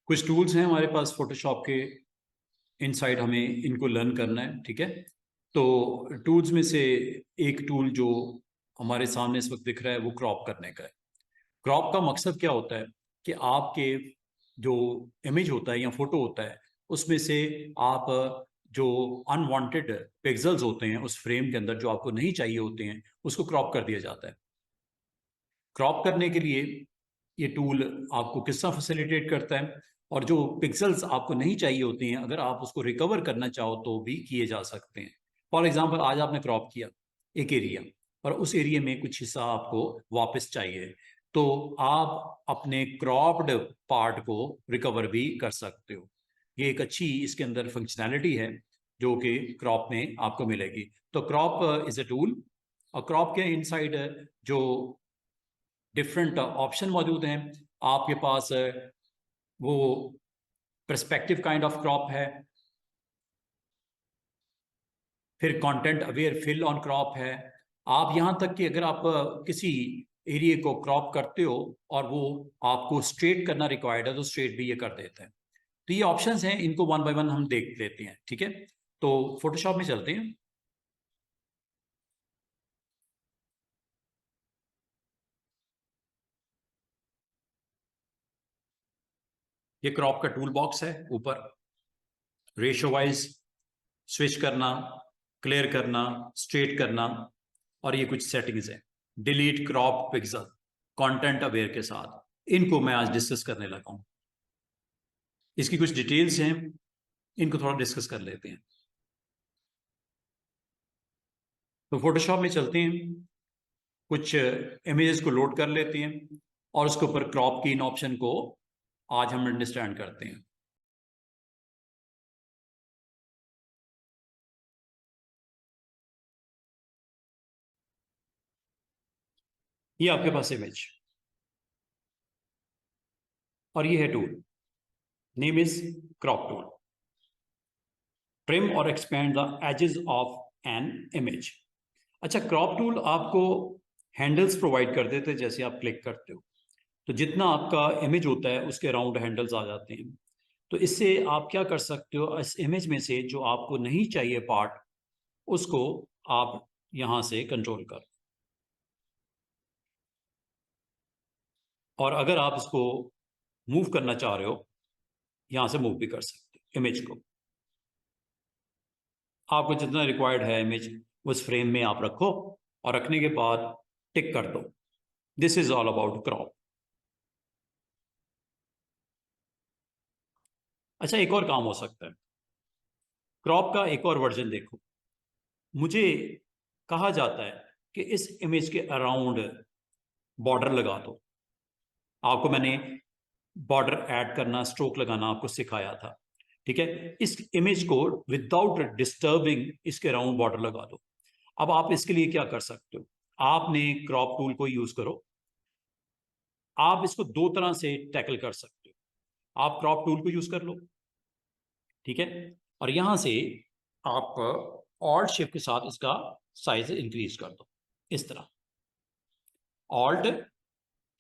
कुछ टूल्स हैं हमारे पास फोटोशॉप के इनसाइड, हमें इनको लर्न करना है। ठीक है, तो टूल्स में से एक टूल जो हमारे सामने इस वक्त दिख रहा है वो क्रॉप करने का है। क्रॉप का मकसद क्या होता है कि आपके जो इमेज होता है या फोटो होता है उसमें से आप जो अनवांटेड पिक्सेल्स होते हैं उस फ्रेम के अंदर जो आपको नहीं चाहिए होते हैं उसको क्रॉप कर दिया जाता है। क्रॉप करने के लिए ये टूल आपको किस तरह फैसिलिटेट करता है, और जो पिक्सेल्स आपको नहीं चाहिए होती हैं अगर आप उसको रिकवर करना चाहो तो भी किए जा सकते हैं। फॉर एग्जांपल, आज आपने क्रॉप किया एक एरिया और उस एरिया में कुछ हिस्सा आपको वापस चाहिए, तो आप अपने क्रॉप्ड पार्ट को रिकवर भी कर सकते हो। ये एक अच्छी इसके अंदर फंक्शनैलिटी है जो कि क्रॉप में आपको मिलेगी। तो क्रॉप इज अ टूल, और क्रॉप के इनसाइड जो डिफरेंट ऑप्शन मौजूद हैं आपके पास, वो पर्सपेक्टिव काइंड ऑफ क्रॉप है, फिर content aware fill on crop है। आप यहाँ तक कि अगर आप किसी एरिया को क्रॉप करते हो और वो आपको स्ट्रेट करना रिक्वायर्ड है तो स्ट्रेट भी ये कर देते हैं। तो ये ऑप्शंस हैं, इनको वन बाय वन हम देख लेते हैं। ठीक है, तो फोटोशॉप में चलते हैं। ये क्रॉप का टूल बॉक्स है, ऊपर रेशो वाइज स्विच करना, क्लियर करना, स्ट्रेट करना, और ये कुछ सेटिंग्स हैं। Delete crop pixel content aware के साथ, इनको मैं आज डिस्कस करने लगा हूं। इसकी कुछ डिटेल्स हैं, इनको थोड़ा डिस्कस कर लेते हैं। तो फोटोशॉप में चलते हैं, कुछ इमेजेस को लोड कर लेते हैं और उसके ऊपर क्रॉप की इन ऑप्शन को आज हम अंडरस्टैंड करते हैं। ये आपके पास इमेज और ये है tool, name is crop tool. Trim और expand the edges of an image. अच्छा, क्रॉप टूल आपको हैंडल्स प्रोवाइड कर देते हैं। जैसे आप क्लिक करते हो तो जितना आपका इमेज होता है उसके अराउंड हैंडल्स आ जाते हैं। तो इससे आप क्या कर सकते हो, इस इमेज में से जो आपको नहीं चाहिए पार्ट उसको आप यहां से कंट्रोल कर, और अगर आप इसको मूव करना चाह रहे हो यहां से मूव भी कर सकते हो इमेज को। आपको जितना रिक्वायर्ड है इमेज उस फ्रेम में आप रखो और रखने के बाद टिक कर दो। This is all about crop. अच्छा, एक और काम हो सकता है, क्रॉप का एक और वर्जन देखो। मुझे कहा जाता है कि इस इमेज के अराउंड बॉर्डर लगा दो। आपको मैंने बॉर्डर ऐड करना, स्ट्रोक लगाना आपको सिखाया था। ठीक है, इस इमेज को विदाउट डिस्टर्बिंग इसके अराउंड बॉर्डर लगा दो। अब आप इसके लिए क्या कर सकते हो, आपने क्रॉप टूल को यूज करो। आप इसको दो तरह से टैकल कर सकते हो। आप क्रॉप टूल को यूज कर लो, ठीक है, और यहां से आप ऑल्ट शिफ्ट के साथ इसका साइज इंक्रीज कर दो। इस तरह ऑल्ट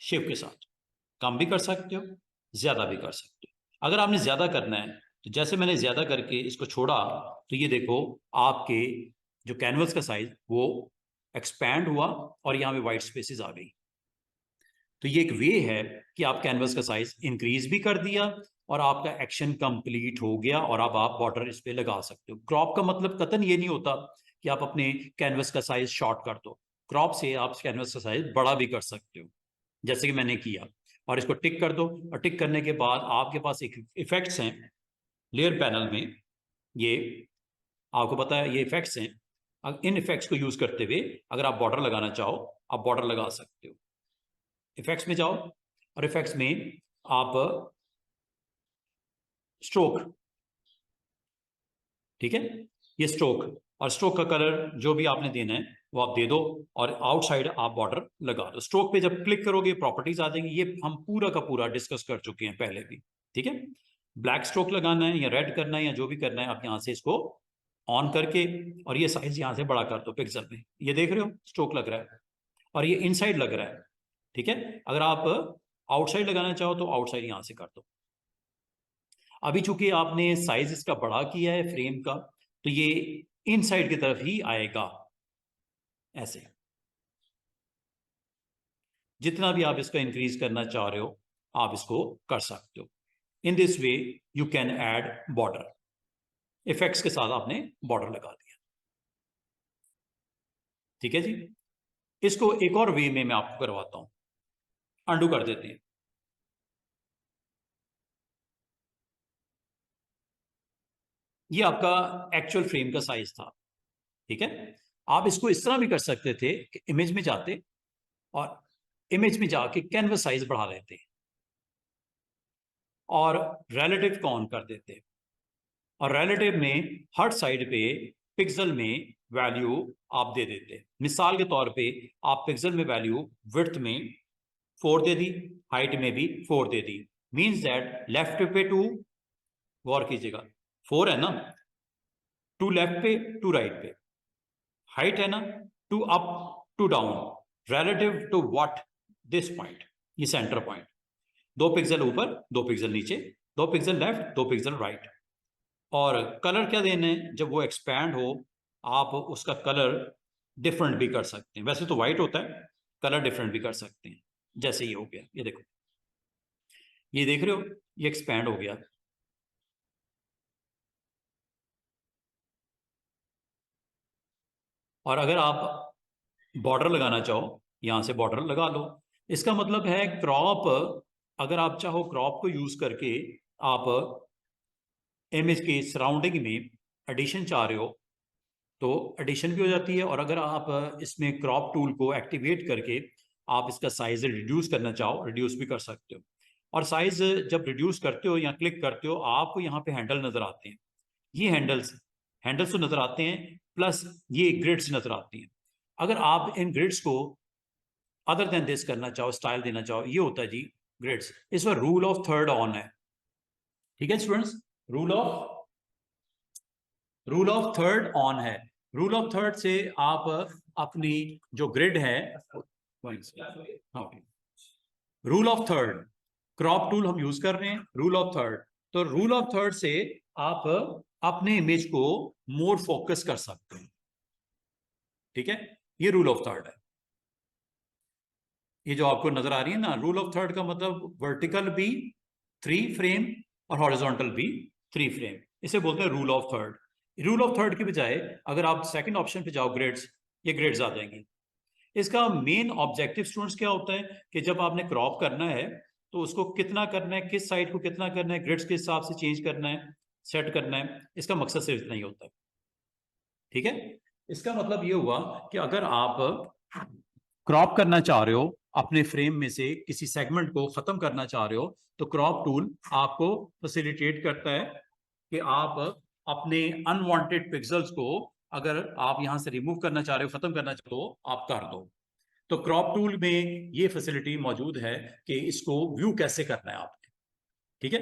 शिफ्ट के साथ कम भी कर सकते हो, ज्यादा भी कर सकते हो। अगर आपने ज्यादा करना है तो जैसे मैंने ज्यादा करके इसको छोड़ा तो ये देखो आपके जो कैनवस का साइज वो एक्सपैंड हुआ और यहाँ पे वाइट स्पेसेस आ गई। तो ये एक वे है कि आप कैनवस का साइज इंक्रीज भी कर दिया और आपका एक्शन कंप्लीट हो गया, और अब आप बॉर्डर इस पे लगा सकते हो। क्रॉप का मतलब कतन ये नहीं होता कि आप अपने कैनवस का साइज शॉर्ट कर दो। क्रॉप से आप कैनवस का साइज बड़ा भी कर सकते हो, जैसे कि मैंने किया। और इसको टिक कर दो, और टिक करने के बाद आपके पास एक इफेक्ट्स हैं लेयर पैनल में। ये आपको पता है ये इफेक्ट्स हैं। इन इफेक्ट्स को यूज करते हुए अगर आप बॉर्डर लगाना चाहो आप बॉर्डर लगा सकते हो। इफेक्ट्स में जाओ और इफेक्ट्स में आप स्ट्रोक, ठीक है, ये स्ट्रोक, और स्ट्रोक का कलर जो भी आपने देना है वो आप दे दो, और आउटसाइड आप बॉर्डर लगा दो। स्ट्रोक पे जब क्लिक करोगे प्रॉपर्टीज आ जाएंगी, ये हम पूरा का पूरा डिस्कस कर चुके हैं पहले भी। ठीक है, ब्लैक स्ट्रोक लगाना है या रेड करना है या जो भी करना है, आप यहां से इसको ऑन करके और ये साइज यहां से बड़ा कर दो पिक्सल में। ये देख रहे हो स्ट्रोक लग रहा है और ये इनसाइड लग रहा है। ठीक है, अगर आप आउटसाइड लगाना चाहो तो आउटसाइड यहां से कर दो। अभी चूंकि आपने साइज इसका बड़ा किया है फ्रेम का, तो ये इनसाइड की तरफ ही आएगा ऐसे। जितना भी आप इसको इंक्रीज करना चाह रहे हो आप इसको कर सकते हो। In this way you can add border. Effects के साथ आपने बॉर्डर लगा दिया। ठीक है जी। इसको एक और वे में मैं आपको करवाता हूं। अंडू कर देते हैं। ये आपका एक्चुअल फ्रेम का साइज था। ठीक है। आप इसको इस तरह भी कर सकते थे कि इमेज में जाते और इमेज में जाके कैनवस साइज बढ़ा लेते और रिलेटिव को ऑन कर देते, और रिलेटिव में हर साइड पे पिक्सल में वैल्यू आप दे देते। मिसाल के तौर पे आप पिक्सल में वैल्यू विड्थ में 4 दे दी, हाइट में भी 4 दे दी। मींस दैट लेफ्ट पे 2, गौर कीजिएगा 4 है ना, 2 लेफ्ट पे 2 राइट पे, हाइट है ना 2 up 2 down, relative to what, this point, ये सेंटर पॉइंट। 2 पिक्सल ऊपर 2 पिक्सल नीचे, 2 पिक्सल लेफ्ट 2 पिक्सल राइट। और कलर क्या देना है, जब वो एक्सपैंड हो आप उसका कलर डिफरेंट भी कर सकते हैं। वैसे तो वाइट होता है, कलर डिफरेंट भी कर सकते हैं। जैसे ये हो गया, ये देखो, ये देख रहे हो, ये एक्सपैंड हो गया। और अगर आप बॉर्डर लगाना चाहो, यहां से बॉर्डर लगा लो। इसका मतलब है क्रॉप, अगर आप चाहो क्रॉप को यूज करके आप इमेज के सराउंडिंग में एडिशन चाह रहे हो तो एडिशन भी हो जाती है। और अगर आप इसमें क्रॉप टूल को एक्टिवेट करके आप इसका साइज रिड्यूस करना चाहो, रिड्यूस भी कर सकते हो। और साइज जब रिड्यूस करते हो या क्लिक करते हो आपको यहाँ पे हैंडल नजर आते हैं। ये हैंडल्स हैंडल्स तो नजर आते हैं, प्लस ये ग्रिड्स नजर आती हैं। अगर आप इन ग्रिड्स को अदर देन दिस करना चाहो, स्टाइल देना चाहो, ये होता है जी ग्रिड्स। इस पर रूल ऑफ थर्ड ऑन है। ठीक है students, rule of third on है। रूल ऑफ थर्ड से आप अपनी जो ग्रिड है, rule of third, crop tool हम यूज कर रहे हैं, रूल ऑफ थर्ड। तो रूल ऑफ थर्ड से आप अपने इमेज को मोर फोकस कर सकते हैं। ठीक है, ये रूल ऑफ थर्ड है। ये जो आपको नजर आ रही है ना, रूल ऑफ थर्ड का मतलब वर्टिकल भी 3 फ्रेम और हॉरिजॉन्टल भी 3 फ्रेम, इसे बोलते हैं rule of third. Rule of third की बजाय अगर आप सेकंड ऑप्शन पे जाओ ग्रेड्स, ये ग्रेड्स आ जाएंगी। इसका मेन ऑब्जेक्टिव स्टूडेंट्स क्या होता है कि जब आपने क्रॉप करना है तो उसको कितना करना है, किस साइड को कितना करना है, ग्रिड्स के हिसाब से चेंज करना है, सेट करना है। इसका मकसद सिर्फ इतना ही होता है। ठीक है, इसका मतलब ये हुआ कि अगर आप क्रॉप करना चाह रहे हो, अपने फ्रेम में से किसी सेगमेंट को खत्म करना चाह रहे हो, तो क्रॉप टूल आपको फैसिलिटेट करता है कि आप अपने अनवांटेड पिक्सल्स को अगर आप यहां से रिमूव करना चाह रहे हो, खत्म करना चाहते हो, आप कर दो। तो क्रॉप टूल में ये फैसिलिटी मौजूद है कि इसको व्यू कैसे करना है आपने। ठीक है,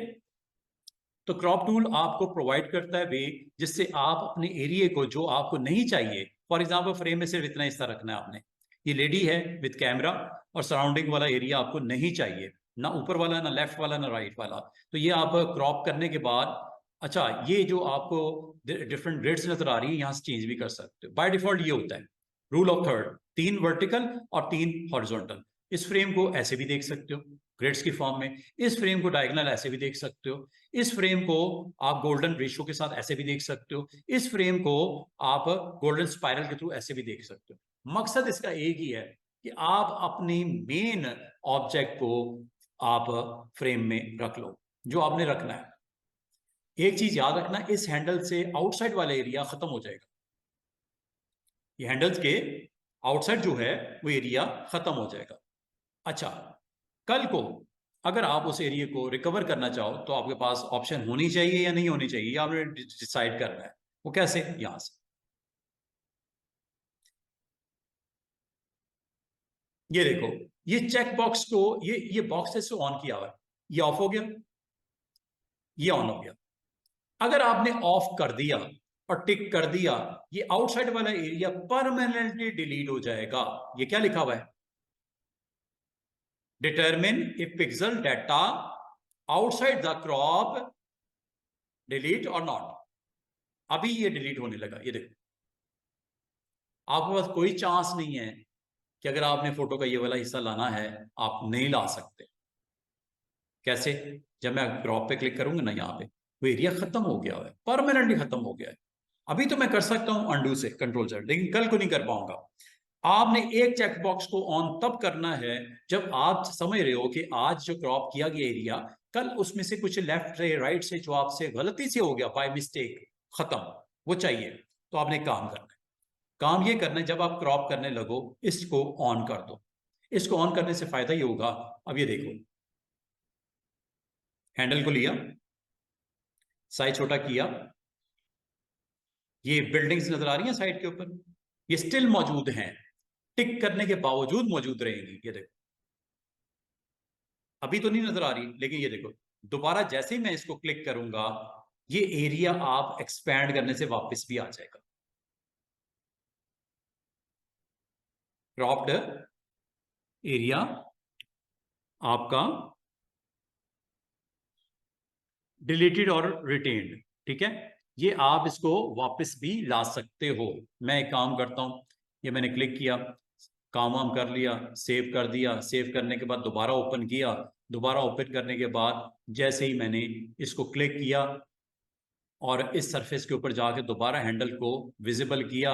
तो क्रॉप टूल आपको प्रोवाइड करता है वे जिससे आप अपने एरिया को जो आपको नहीं चाहिए, फॉर एग्जाम्पल फ्रेम में सिर्फ इतना हिस्सा रखना है आपने, ये लेडी है विद कैमरा और सराउंडिंग वाला एरिया आपको नहीं चाहिए, ना ऊपर वाला, ना लेफ्ट वाला, ना राइट वाला। तो ये आप क्रॉप करने के बाद, अच्छा ये जो आपको डिफरेंट ग्रेड्स नजर आ रही है, यहां से चेंज भी कर सकते हो। बाय डिफॉल्ट ये होता है रूल ऑफ थर्ड, 3 वर्टिकल और 3 हॉरिजॉन्टल। इस फ्रेम को ऐसे भी देख सकते हो ग्रेड्स की फॉर्म में, इस फ्रेम को डायगोनल ऐसे भी देख सकते हो, इस फ्रेम को आप गोल्डन रेशियो के साथ ऐसे भी देख सकते हो, इस फ्रेम को आप गोल्डन स्पाइरल के थ्रू ऐसे भी देख सकते हो। मकसद इसका एक ही है कि आप अपनी मेन ऑब्जेक्ट को आप फ्रेम में रख लो जो आपने रखना है। एक चीज याद रखना, इस हैंडल से आउटसाइड वाला एरिया खत्म हो जाएगा। ये हैंडल्स के आउटसाइड जो है वो एरिया खत्म हो जाएगा। अच्छा, कल को अगर आप उस एरिया को रिकवर करना चाहो तो आपके पास ऑप्शन होनी चाहिए या नहीं होनी चाहिए, आपने डिसाइड करना है। वो कैसे, यहां से ये देखो, ये चेक बॉक्स को, ये बॉक्स से ऑन किया हुआ है, ये ऑफ हो गया, ये ऑन हो गया। अगर आपने ऑफ कर दिया और टिक कर दिया, ये आउटसाइड वाला एरिया परमानेंटली डिलीट हो जाएगा। ये क्या लिखा हुआ है, determine if pixel data outside the crop delete और नॉट, अभी ये डिलीट होने लगा। ये देखो, आपके पास कोई चांस नहीं है कि अगर आपने फोटो का ये वाला हिस्सा लाना है आप नहीं ला सकते। कैसे? जब मैं क्रॉप पे क्लिक करूंगा ना, यहाँ पे वो एरिया खत्म हो गया है, परमानेंटली खत्म हो गया है। अभी तो मैं कर सकता हूं अंडू से कंट्रोल से, लेकिन कल को नहीं कर पाऊंगा। आपने एक चेक बॉक्स को ऑन तब करना है जब आप समझ रहे हो कि आज जो क्रॉप किया गया एरिया, कल उसमें से कुछ लेफ्ट से राइट से जो आपसे गलती से हो गया बाय मिस्टेक, खत्म, वो चाहिए। तो आपने काम करना है, काम ये करना है, जब आप क्रॉप करने लगो इसको ऑन कर दो। इसको ऑन करने से फायदा ये होगा, अब ये देखो, हैंडल को लिया, साइज छोटा किया, ये बिल्डिंग्स नजर आ रही हैं साइड के ऊपर, ये स्टिल मौजूद हैं, टिक करने के बावजूद मौजूद रहेंगी। ये देखो, अभी तो नहीं नजर आ रही, लेकिन ये देखो, दोबारा जैसे ही मैं इसको क्लिक करूंगा ये एरिया आप एक्सपैंड करने से वापस भी आ जाएगा। क्रॉप्ड एरिया आपका डिलीटेड और रिटेन्ड, ठीक है, ये आप इसको वापस भी ला सकते हो। मैं एक काम करता हूं, ये मैंने क्लिक किया, काम वाम कर लिया, सेव कर दिया, सेव करने के बाद दोबारा ओपन किया, दोबारा ओपन करने के बाद जैसे ही मैंने इसको क्लिक किया और इस सरफेस के ऊपर जाके दोबारा हैंडल को विजिबल किया,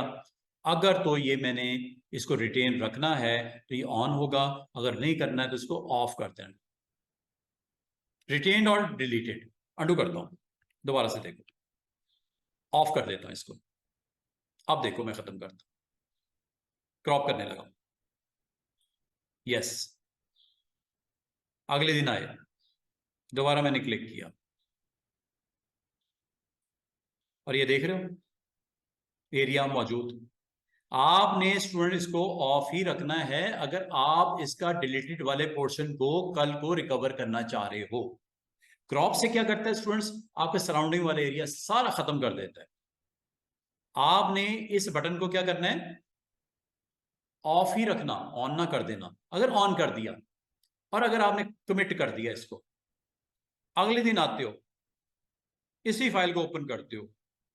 अगर तो ये मैंने इसको रिटेन रखना है तो ये ऑन होगा, अगर नहीं करना है तो इसको ऑफ कर देना। रिटेन्ड और डिलीटेड, अंडू करता हूं, दोबारा से देखो, ऑफ कर देता हूं इसको। अब देखो मैं खत्म करता हूं, क्रॉप करने लगा, यस, अगले दिन आए, दोबारा मैंने क्लिक किया और ये देख रहे हो एरिया मौजूद। आपने स्टूडेंट इसको ऑफ ही रखना है अगर आप इसका डिलीटेड वाले पोर्शन को कल को रिकवर करना चाह रहे हो। क्रॉप से क्या करता है स्टूडेंट्स, आपके सराउंडिंग वाले एरिया सारा खत्म कर देता है। आपने इस बटन को क्या करना है, ऑफ ही रखना, ऑन ना कर देना। अगर ऑन कर दिया और अगर आपने कमिट कर दिया इसको, अगले दिन आते हो, इसी फाइल को ओपन करते हो,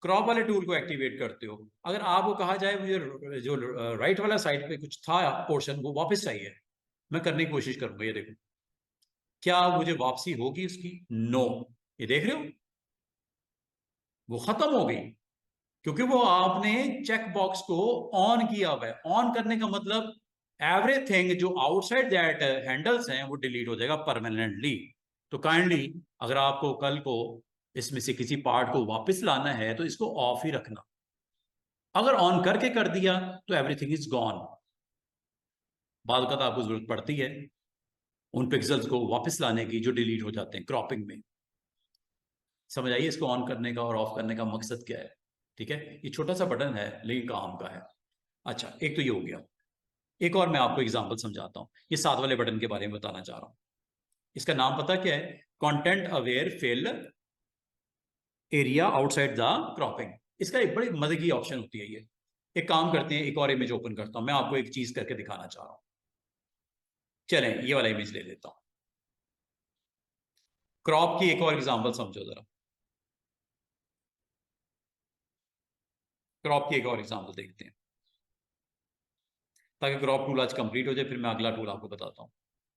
क्रॉप वाले टूल को एक्टिवेट करते हो, अगर आपको कहा जाए मुझे जो राइट वाला साइड पे कुछ था पोर्शन वो वापस चाहिए, मैं करने की कोशिश करूंगा। ये देखो, क्या मुझे वापसी होगी उसकी? नो। ये देख रहे हो वो खत्म हो गई, क्योंकि वो आपने चेक बॉक्स को ऑन किया हुआ है। ऑन करने का मतलब एवरीथिंग जो आउटसाइड दैट हैंडल्स हैं वो डिलीट हो जाएगा परमानेंटली। तो काइंडली अगर आपको कल को इसमें से किसी पार्ट को वापस लाना है तो इसको ऑफ ही रखना। अगर ऑन करके कर दिया तो एवरीथिंग इज गॉन। बाद का आपको जरूरत पड़ती है उन पिक्सल्स को वापस लाने की जो डिलीट हो जाते हैं क्रॉपिंग में। समझ आइए इसको ऑन करने का और ऑफ करने का मकसद क्या है। ठीक है, ये छोटा सा बटन है लेकिन काम का है। अच्छा, एक तो ये हो गया। एक और मैं आपको एग्जांपल समझाता हूं, ये साथ वाले बटन के बारे में बताना चाह रहा हूं। इसका नाम पता क्या है? Content aware fill area outside the cropping. इसका एक बड़ी मजे की ऑप्शन होती है ये। एक काम करते हैं, एक और इमेज ओपन करता हूं, मैं आपको एक चीज करके दिखाना चाह रहा हूं। चलें ये वाला इमेज ले लेता हूं, क्रॉप की एक और एग्जांपल समझो जरा। क्रॉप की एक और एग्जांपल देखते हैं ताकि क्रॉप टूल आज कंप्लीट हो जाए, फिर मैं अगला टूल आपको बताता हूं।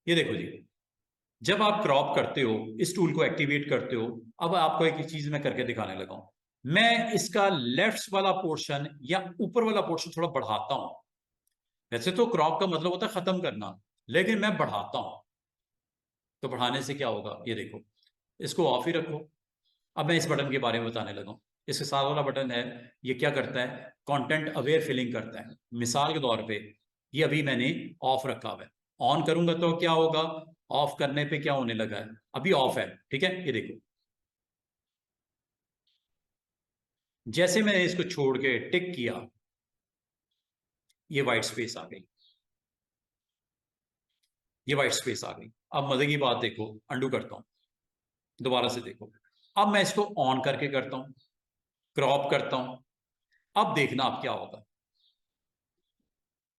ये देखो जी, जब आप क्रॉप करते हो, इस टूल को एक्टिवेट करते हो, अब आपको एक चीज मैं करके दिखाने लगा हूं। मैं इसका लेफ्ट वाला पोर्शन या ऊपर वाला पोर्शन थोड़ा बढ़ाता हूं। वैसे तो क्रॉप का मतलब होता है खत्म करना, लेकिन मैं बढ़ाता हूं। तो बढ़ाने से क्या होगा, ये देखो, इसको ऑफ ही रखो। अब मैं इस बटन के बारे में बताने लगा हूं। इसके साथ वाला बटन है, ये क्या करता है? कंटेंट अवेयर फिलिंग करता है। मिसाल के तौर पे ये अभी मैंने ऑफ रखा हुआ है, ऑन करूंगा तो क्या होगा? ऑफ करने पे क्या होने लगा है? अभी ऑफ है, ठीक है, ये देखो, जैसे मैंने इसको छोड़ के टिक किया ये वाइट स्पेस आ गई, ये वाइट स्पेस आ गई। अब मजे की बात देखो, अंडू करता हूं, दोबारा से देखो, अब मैं इसको ऑन करके करता हूं, क्रॉप करता हूं। अब देखना अब क्या होगा,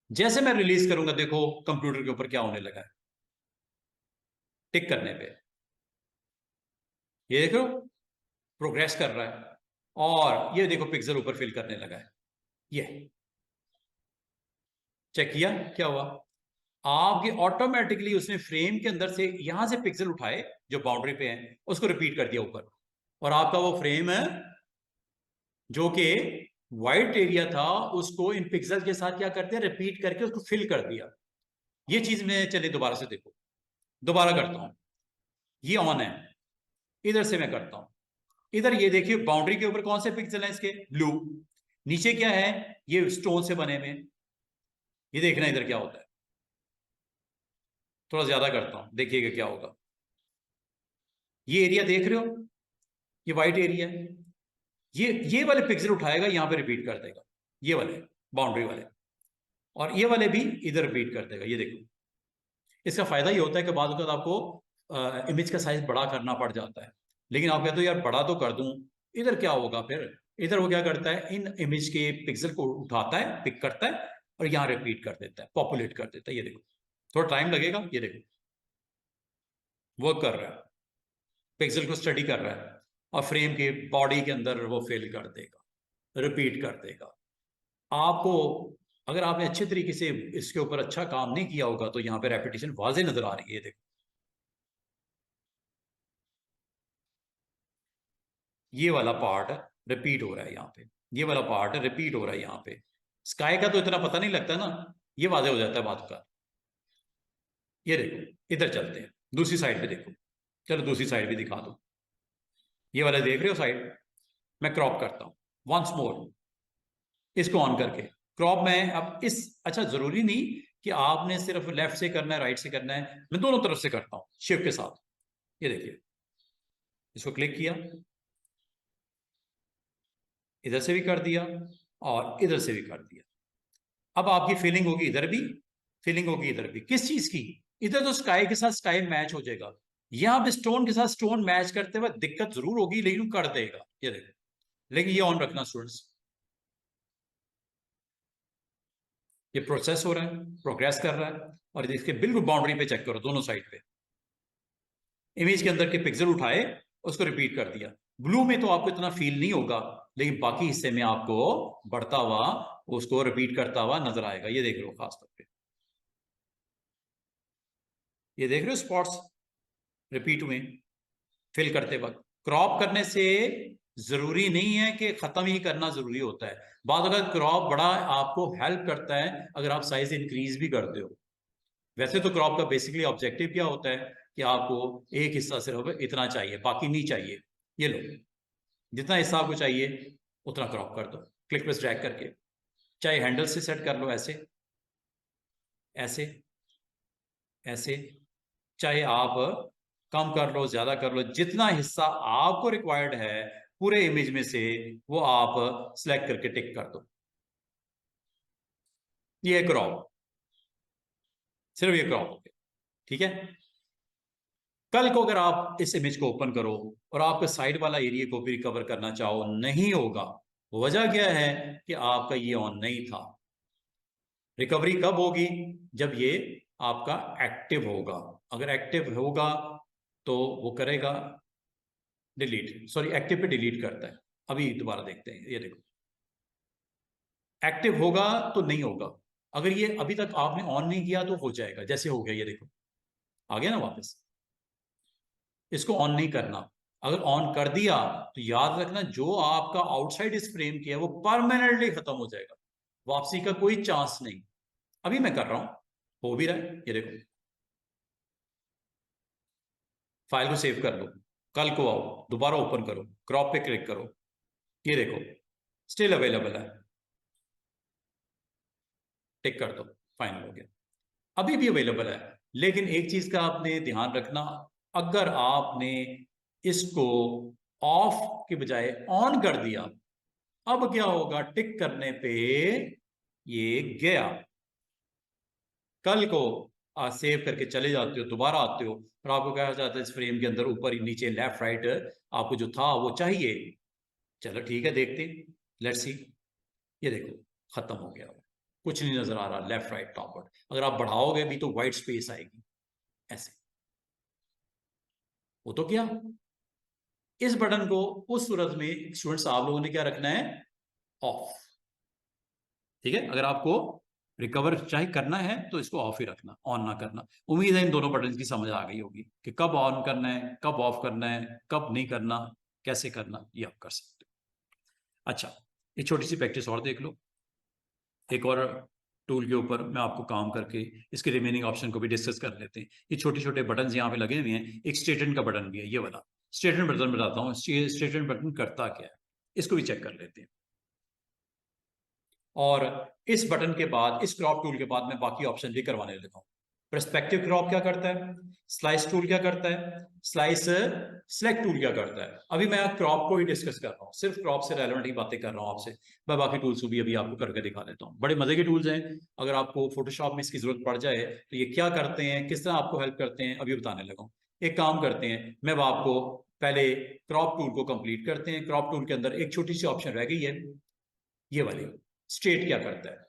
जैसे मैं रिलीज करूंगा देखो कंप्यूटर के ऊपर क्या होने लगा है टिक करने पे। ये देखो प्रोग्रेस कर रहा है, और ये देखो पिक्सल ऊपर फिल करने लगा है। ये चेक किया क्या हुआ, आपके ऑटोमेटिकली उसने फ्रेम के अंदर से यहां से पिक्सल उठाए जो बाउंड्री पे है, उसको रिपीट कर दिया ऊपर, और आपका वो फ्रेम है जो कि वाइट एरिया था उसको इन पिक्सल के साथ क्या करते हैं, रिपीट करके उसको फिल कर दिया। ये चीज में चले दोबारा से देखो, दोबारा करता हूं, ये ऑन है, इधर से मैं करता हूं, इधर ये देखिए बाउंड्री के ऊपर कौन से पिक्सल हैं इसके, ब्लू, नीचे क्या है, ये स्टोन से बने हुए, ये देखना इधर क्या होता है, थोड़ा ज्यादा करता हूं, देखिएगा क्या होगा। ये एरिया देख रहे हो, ये व्हाइट एरिया है, ये वाले पिक्सल उठाएगा यहां पे रिपीट कर देगा, ये वाले बाउंड्री वाले, और ये वाले भी इधर रिपीट कर देगा। ये देखो, इसका फायदा ये होता है कि बाद वक्त आपको इमेज का साइज बड़ा करना पड़ जाता है, लेकिन आप कहते हो यार बड़ा तो कर दूं, इधर क्या होगा फिर, इधर वो क्या करता है, इन इमेज के पिक्सल को उठाता है, पिक करता है, और यहां रिपीट कर देता है, पॉपुलेट कर देता है। ये देखो, थोड़ा टाइम लगेगा, ये देखो वर्क कर रहा है, पिक्सल को स्टडी कर रहा है, और फ्रेम के बॉडी के अंदर वो फिल कर देगा, रिपीट कर देगा। आपको अगर आपने अच्छे तरीके से इसके ऊपर अच्छा काम नहीं किया होगा तो यहाँ पे रेपिटेशन वाजे नजर आ रही है। देखो ये वाला पार्ट रिपीट हो रहा है यहाँ पे, ये वाला पार्ट रिपीट हो रहा है यहाँ पे। स्काई का तो इतना पता नहीं लगता ना, ये वाजे हो जाता है बात का। ये देखो इधर चलते हैं, दूसरी साइड पे देखो, चलो दूसरी साइड भी दिखा दो। ये वाला देख रहे हो साइड, मैं क्रॉप करता हूँ वंस मोर, इसको ऑन करके क्रॉप में। अब इस अच्छा जरूरी नहीं कि आपने सिर्फ लेफ्ट से करना है राइट से करना है, मैं दोनों तरफ से करता हूँ शिफ्ट के साथ। ये देखिए, इसको क्लिक किया, इधर से भी कर दिया और इधर से भी कर दिया। अब आपकी फीलिंग होगी इधर भी, फीलिंग होगी इधर भी, किस चीज की, इधर तो स्काई के साथ स्काई मैच हो जाएगा, यहां पे स्टोन के साथ स्टोन मैच करते हुए दिक्कत जरूर होगी, लेकिन कर देगा। ये देखो, लेकिन ये ऑन रखना स्टूडेंट्स, ये प्रोसेस हो रहा है, प्रोग्रेस कर रहा है, और इसके बिल्कुल बाउंड्री पे चेक करो दोनों साइड पे, इमेज के अंदर के पिक्सल उठाए, उसको रिपीट कर दिया। ब्लू में तो आपको इतना फील नहीं होगा, लेकिन बाकी हिस्से में आपको बढ़ता हुआ उसको रिपीट करता हुआ नजर आएगा। ये देख लो खास तौर पे, ये देख रहे हो स्पॉट्स रिपीट हुए फिल करते वक्त। क्रॉप करने से जरूरी नहीं है कि खत्म ही करना जरूरी होता है, बाद अगर क्रॉप बड़ा आपको हेल्प करता है अगर आप साइज इंक्रीज भी करते हो। वैसे तो क्रॉप का बेसिकली ऑब्जेक्टिव क्या होता है कि आपको एक हिस्सा सिर्फ इतना चाहिए, बाकी नहीं चाहिए। ये लो, जितना हिस्सा आपको चाहिए उतना क्रॉप कर दो, क्लिक प्रेस ड्रैग करके, चाहे हैंडल से सेट कर लो, ऐसे ऐसे ऐसे, चाहे आप कम कर लो ज्यादा कर लो, जितना हिस्सा आपको रिक्वायर्ड है पूरे इमेज में से वो आप सिलेक्ट करके टिक कर दो। ये क्रॉप, सिर्फ ये क्रॉप हो गया, ठीक है। कल को अगर आप इस इमेज को ओपन करो और आपके साइड वाला एरिया को भी रिकवर करना चाहो, नहीं होगा। वजह क्या है कि आपका ये ऑन नहीं था। रिकवरी कब होगी, जब ये आपका एक्टिव होगा। अगर एक्टिव होगा तो वो करेगा डिलीट, सॉरी एक्टिव पे डिलीट करता है। अभी दोबारा देखते हैं, ये देखो एक्टिव होगा तो नहीं होगा, अगर ये अभी तक आपने ऑन नहीं किया तो हो जाएगा, जैसे हो गया ये देखो आ गया ना वापस। इसको ऑन नहीं करना, अगर ऑन कर दिया तो याद रखना जो आपका आउटसाइड इस फ्रेम की है वो परमानेंटली खत्म हो जाएगा, वापसी का कोई चांस नहीं। अभी मैं कर रहा हूं, हो भी रहा है, ये देखो। फाइल को सेव कर लो, कल को आओ दोबारा ओपन करो, क्रॉप पे क्लिक करो, ये देखो स्टिल अवेलेबल है, टिक कर दो, फाइनल हो गया, अभी भी अवेलेबल है। लेकिन एक चीज का आपने ध्यान रखना, अगर आपने इसको ऑफ के बजाय ऑन कर दिया, अब क्या होगा, टिक करने पे ये गया। कल को सेव करके चले जाते हो, दोबारा आते हो और आपको क्या जाता है, इस फ्रेम के अंदर ऊपर ही नीचे लेफ्ट राइट आपको जो था वो चाहिए, चलो ठीक है देखते, लेट्स सी। ये देखो खत्म हो गया, कुछ नहीं नजर आ रहा लेफ्ट राइट टॉप बॉटम। अगर आप बढ़ाओगे भी तो व्हाइट स्पेस आएगी, ऐसे। वो तो क्या, इस बटन को उस सूरत में स्टूडेंट्स आप लोगों ने क्या रखना है, ऑफ। ठीक है, अगर आपको रिकवर चाहे करना है तो इसको ऑफ ही रखना, ऑन ना करना। उम्मीद है इन दोनों बटन की समझ आ गई होगी कि कब ऑन करना है, कब ऑफ करना है, कब नहीं करना, कैसे करना, ये आप कर सकते हो। अच्छा, एक छोटी सी प्रैक्टिस और देख लो। एक और टूल के ऊपर मैं आपको काम करके इसके रिमेनिंग ऑप्शन को भी डिस्कस कर लेते हैं। ये छोटे छोटे बटन यहाँ पे लगे हुए हैं, एक स्ट्रेटन का बटन भी है, ये वाला स्ट्रेटन बटन बताता हूँ। स्ट्रेटन बटन करता क्या है, इसको भी चेक कर लेते हैं। और इस बटन के बाद, इस क्रॉप टूल के बाद मैं बाकी ऑप्शन भी करवाने लेता हूँ। पर्सपेक्टिव क्रॉप क्या करता है, स्लाइस टूल क्या करता है, स्लाइस सिलेक्ट टूल क्या करता है। अभी मैं क्रॉप को ही डिस्कस कर रहा हूँ, सिर्फ क्रॉप से रेलेवेंट ही बातें कर रहा हूँ आपसे। मैं बाकी टूल्स को भी अभी आपको करके दिखा देता हूँ। बड़े मजे के टूल्स हैं, अगर आपको फोटोशॉप में इसकी जरूरत पड़ जाए तो ये क्या करते हैं, किस तरह आपको हेल्प करते हैं, अभी बताने लगा हूँ। एक काम करते हैं, मैं आपको पहले क्रॉप टूल को कंप्लीट करते हैं। क्रॉप टूल के अंदर एक छोटी सी ऑप्शन रह गई है, ये वाली, स्ट्रेट क्या करता है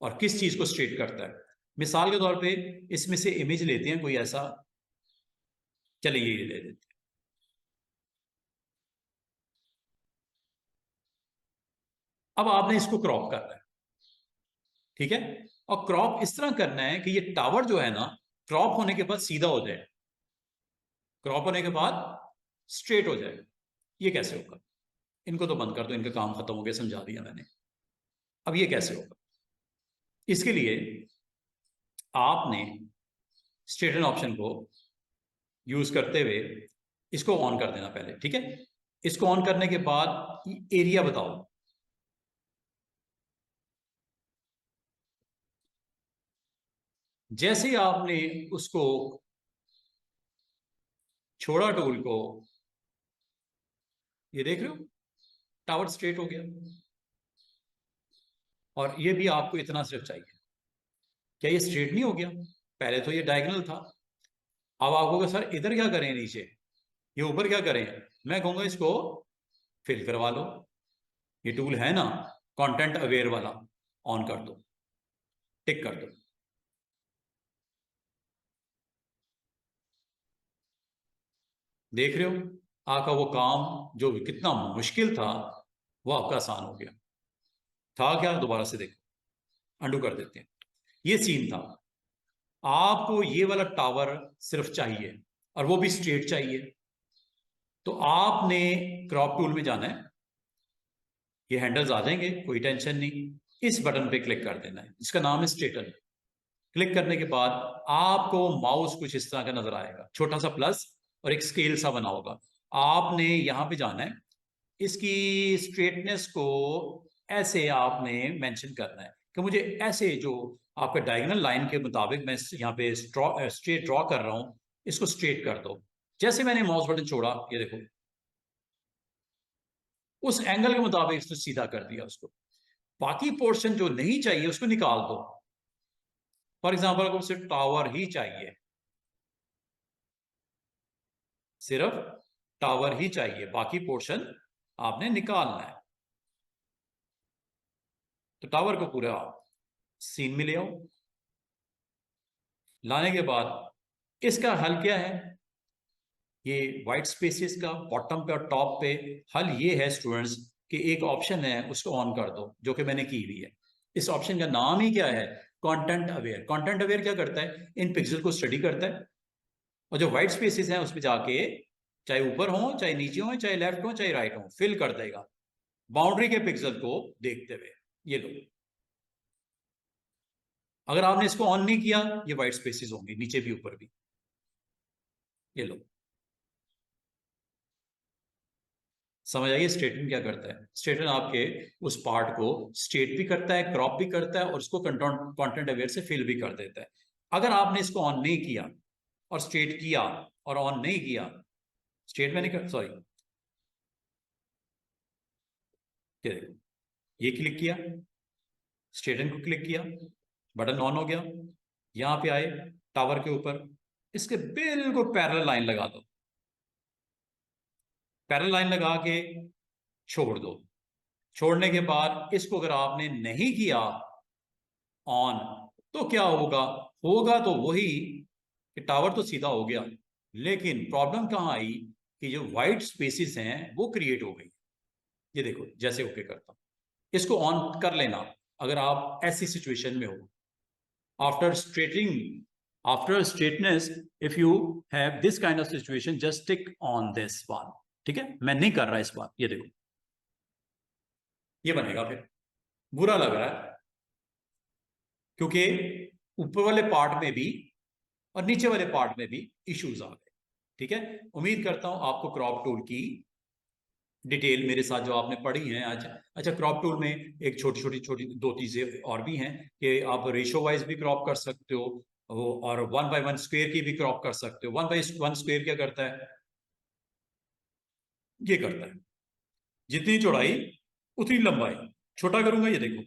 और किस चीज को स्ट्रेट करता है। मिसाल के तौर पे इसमें से इमेज लेते हैं कोई ऐसा, चलिए ये ले लेते हैं। अब आपने इसको क्रॉप करना है, ठीक है। और क्रॉप इस तरह करना है कि ये टावर जो है ना, क्रॉप होने के बाद सीधा हो जाए, क्रॉप होने के बाद स्ट्रेट हो जाए। ये कैसे होगा, इनको तो बंद कर दो, इनका काम खत्म हो गया, समझा दिया मैंने। अब ये कैसे होगा, इसके लिए आपने स्ट्रेटन ऑप्शन को यूज करते हुए इसको ऑन कर देना पहले, ठीक है। इसको ऑन करने के बाद एरिया बताओ, जैसे ही आपने उसको छोड़ा टूल को, ये देख रहे हो टावर स्ट्रेट हो गया। और ये भी आपको इतना सिर्फ चाहिए, क्या ये स्ट्रेट नहीं हो गया, पहले तो ये डायगोनल था। अब आप कहोगे सर इधर क्या करें, नीचे ये ऊपर क्या करें, मैं कहूंगा इसको फिल करवा लो। ये टूल है ना कंटेंट अवेयर वाला, ऑन कर दो, टिक कर दो। देख रहे हो आपका वो काम जो कितना मुश्किल था वो आपका आसान हो गया। था क्या, दोबारा से देखो, अंडू कर देते हैं। ये सीन था, आपको ये वाला टावर सिर्फ चाहिए और वो भी स्ट्रेट चाहिए। तो आपने क्रॉप टूल में जाना है, ये हैंडल्स आ जाएंगे, कोई टेंशन नहीं। इस बटन पे क्लिक कर देना है जिसका नाम है स्ट्रेटन। क्लिक करने के बाद आपको माउस कुछ इस तरह का नजर आएगा, छोटा सा प्लस और एक स्केल सा बना होगा। आपने यहां पे जाना है, इसकी स्ट्रेटनेस को ऐसे आपने मेंशन करना है कि मुझे ऐसे जो आपका डायगोनल लाइन के मुताबिक मैं यहाँ पे स्ट्रेट ड्रॉ कर रहा हूं, इसको स्ट्रेट कर दो। जैसे मैंने माउस बटन छोड़ा, ये देखो उस एंगल के मुताबिक इसने सीधा कर दिया उसको। बाकी पोर्शन जो नहीं चाहिए उसको निकाल दो। फॉर एग्जाम्पल अगर सिर्फ टावर ही चाहिए, सिर्फ टावर ही चाहिए, बाकी पोर्शन आपने निकालना है, तो टावर को पूरा सीन में ले आओ। लाने के बाद इसका हल क्या है, ये वाइट स्पेसेस का बॉटम पे और टॉप पे हल ये है स्टूडेंट्स कि एक ऑप्शन है उसको ऑन कर दो, जो कि मैंने की हुई है। इस ऑप्शन का नाम ही क्या है, कंटेंट अवेयर। कंटेंट अवेयर क्या करता है, इन पिक्सल को स्टडी करता है और जो व्हाइट स्पेसेस हैं उस पर जाके, चाहे ऊपर हो चाहे नीचे हो चाहे लेफ्ट हो चाहे राइट हो, फिल कर देगा बाउंड्री के पिक्सल को देखते हुए। ये लो, अगर आपने इसको ऑन नहीं किया ये व्हाइट स्पेसेस होंगे नीचे भी ऊपर भी। ये लो, समझ आइए स्ट्रेटन क्या करता है। स्ट्रेटन आपके उस पार्ट को स्ट्रेट भी करता है, क्रॉप भी करता है और उसको कंटेंट अवेयर से फिल भी कर देता है। अगर आपने इसको ऑन नहीं किया और स्ट्रेट किया और ऑन नहीं किया, स्ट्रेट मैंने कर, सॉरी, ये देखो, ये क्लिक किया, स्ट्रेटन को क्लिक किया, बटन ऑन हो गया। यहां पे आए टावर के ऊपर, इसके बिल्कुल पैरेलल लाइन लगा दो, पैरेलल लाइन लगा के छोड़ दो। छोड़ने के बाद इसको अगर आपने नहीं किया ऑन, तो क्या होगा, होगा तो वही कि टावर तो सीधा हो गया, लेकिन प्रॉब्लम कहां आई कि जो वाइट स्पेसिस हैं वो क्रिएट हो गई। ये देखो जैसे ओके करता हूं, इसको ऑन कर लेना अगर आप ऐसी सिचुएशन में हो। After straightening, after straightness, if you have this kind of situation, just tick on this one. ठीक है, मैं नहीं कर रहा इस बार। ये देखो ये बनेगा, फिर बुरा लग रहा है क्योंकि ऊपर वाले पार्ट में भी और नीचे वाले पार्ट में भी इश्यूज आ गए। ठीक है, उम्मीद करता हूं आपको क्रॉप टूल की डिटेल मेरे साथ जो आपने पढ़ी है आज। अच्छा, क्रॉप टूल में एक छोटी छोटी छोटी दो चीजें और भी हैं कि आप रेशो वाइज भी क्रॉप कर सकते हो, और 1/1 स्क्वायर की भी क्रॉप कर सकते हो। 1/1 स्क्वायर क्या करता है? ये करता है जितनी चौड़ाई उतनी लंबाई, छोटा करूंगा ये देखो,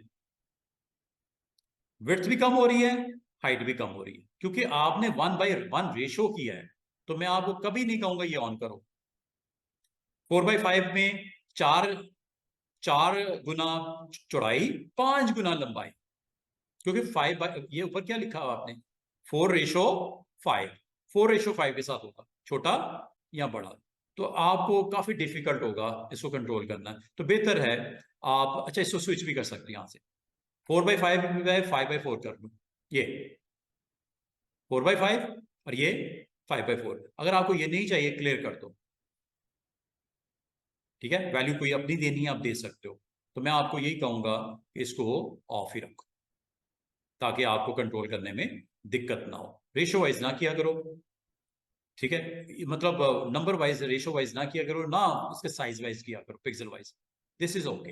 विड्थ भी कम हो रही है, हाइट भी कम हो रही है, क्योंकि आपने 1/1 रेशो किया है। तो मैं आपको कभी नहीं कहूंगा ये ऑन करो। 4/5 में चार, 4 गुना चौड़ाई, 5 गुना लंबाई, क्योंकि 5 ये ऊपर क्या लिखा हुआ आपने? 4:5। 4:5 के साथ होगा, छोटा या बड़ा। तो आपको काफी डिफिकल्ट होगा इसको कंट्रोल करना। तो बेहतर है आप, अच्छा इसको स्विच भी कर सकते हैं यहां से, 4/5 5/4 कर लो। ये 4/5 और ये 5/4। अगर आपको ये नहीं चाहिए, क्लियर कर दो। ठीक है, वैल्यू कोई अपनी देनी है आप दे सकते हो। तो मैं आपको यही कहूंगा कि इसको ऑफ ही रखो ताकि आपको कंट्रोल करने में दिक्कत ना हो। रेशो वाइज ना किया करो। ठीक है, मतलब नंबर वाइज, रेशो वाइज ना किया करो ना, उसके साइज वाइज किया करो, pixel wise. This is okay.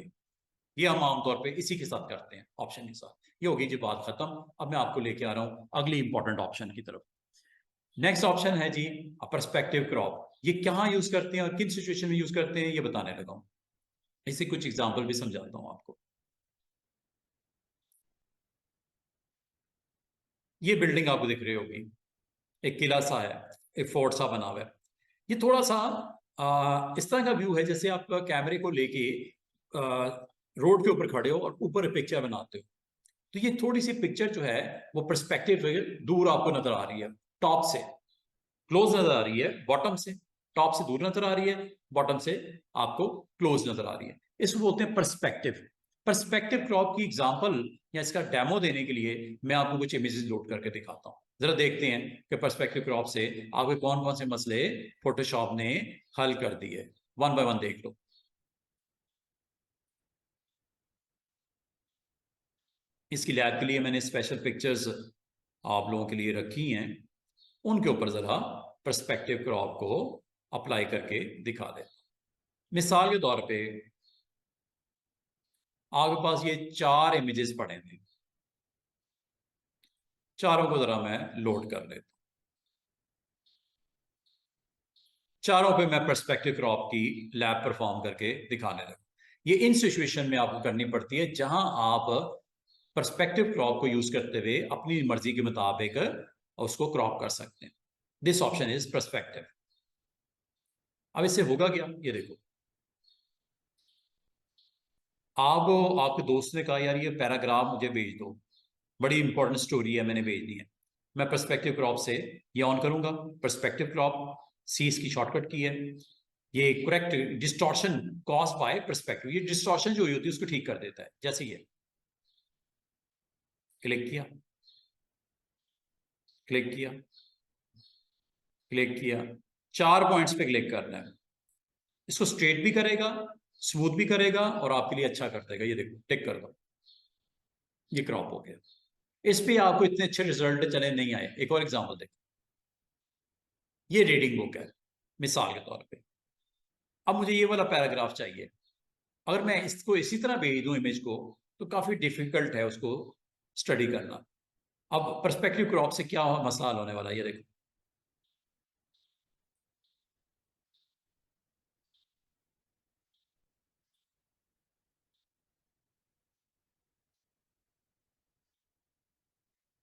ये हम आमतौर पे इसी के साथ करते हैं, ऑप्शन के साथ। ये होगी जी बात खत्म। अब मैं आपको लेके आ रहा हूं अगली इंपॉर्टेंट ऑप्शन की तरफ। नेक्स्ट ऑप्शन है जी पर्सपेक्टिव क्रॉप। ये कहाँ यूज करते हैं और किन सिचुएशन में यूज करते हैं ये बताने लगा हूं। इसे कुछ एग्जाम्पल भी समझाता हूं आपको। ये बिल्डिंग आपको दिख रही होगी, एक किला सा है, एक फोर्ट सा बना हुआ है। ये थोड़ा सा इस तरह का व्यू है जैसे आप कैमरे को लेके रोड के ऊपर खड़े हो और ऊपर पिक्चर बनाते हो। तो ये थोड़ी सी पिक्चर जो है वो पर्सपेक्टिव दूर आपको नजर आ रही है, टॉप से क्लोज नजर आ रही है, बॉटम से, टॉप से दूर नजर आ रही है, बॉटम से आपको क्लोज नजर आ रही है। इसको बोलते हैं पर्सपेक्टिव। पर्सपेक्टिव क्रॉप की एग्जांपल या इसका डेमो देने के लिए मैं आपको कुछ इमेजेस लोड करके दिखाता हूं। जरा देखते हैं कि पर्सपेक्टिव क्रॉप से आपके कौन कौन से मसले फोटोशॉप ने हल कर दिए। 1/1 देख लो। इसकी लैब के लिए मैंने स्पेशल पिक्चर्स आप लोगों के लिए रखी हैं, उनके ऊपर जरा पर्सपेक्टिव क्रॉप को अप्लाई करके दिखा दे। मिसाल के तौर पे आपके पास ये 4 इमेजेस पड़े थे, चारों को जरा मैं लोड कर लेता हूं। चारों पे मैं पर्सपेक्टिव क्रॉप की लैब परफॉर्म करके दिखाने लगा। ये इन सिचुएशन में आपको करनी पड़ती है जहां आप पर्सपेक्टिव क्रॉप को यूज करते हुए अपनी मर्जी के मुताबिक उसको क्रॉप कर सकते हैं। This option is perspective. अब इससे होगा क्या, ये देखो। आपको आपके दोस्त ने कहा यार ये पैराग्राफ मुझे भेज दो, बड़ी इंपॉर्टेंट स्टोरी है, मैंने भेजनी है। मैं पर्सपेक्टिव क्रॉप से ये ऑन करूंगा। पर्सपेक्टिव क्रॉप सी इसकी शॉर्टकट की है। ये correct distortion cause by perspective, ये डिस्टॉर्शन जो हुई होती है उसको ठीक कर देता है। जैसे ये क्लिक किया, क्लिक किया, क्लिक किया, 4 पॉइंट्स पे क्लिक करना है। इसको स्ट्रेट भी करेगा, स्मूथ भी करेगा और आपके लिए अच्छा कर देगा। ये देखो टिक कर दो, ये क्रॉप हो गया। इस पे आपको इतने अच्छे रिजल्ट चले नहीं आए। एक और एग्जांपल देखो, ये रीडिंग बुक है मिसाल के तौर पे। अब मुझे ये वाला पैराग्राफ चाहिए। अगर मैं इसको इसी तरह भेज दूं इमेज को, तो काफी डिफिकल्ट है उसको स्टडी करना। अब पर्सपेक्टिव क्रॉप से क्या मसला होने वाला है, ये देखो।